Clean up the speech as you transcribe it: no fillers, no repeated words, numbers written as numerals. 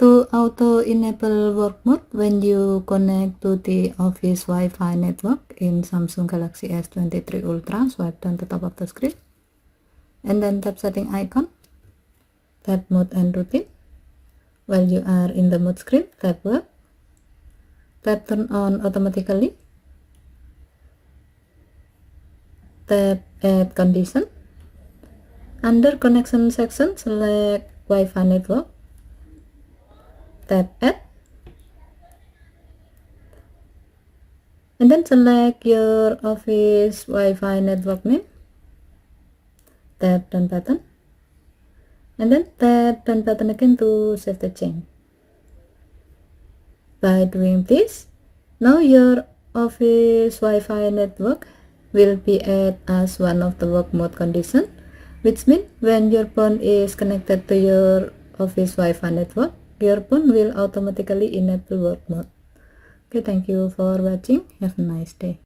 To auto-enable work mode when you connect to the office Wi-Fi network in Samsung Galaxy S23 Ultra, swipe down to top of the screen and then tap setting icon, tap mode and routine. While you are in the mode screen, tap work, tap turn on automatically, tap add condition. Under connection section, select Wi-Fi network, tap add, and then select your office Wi-Fi network name, tap done button, and then tap done button again to save the change. By doing this, now your office Wi-Fi network will be added as one of the work mode condition, which means when your phone is connected to your office Wi-Fi network, your phone will automatically enable work mode. Okay, thank you for watching. Have a nice day.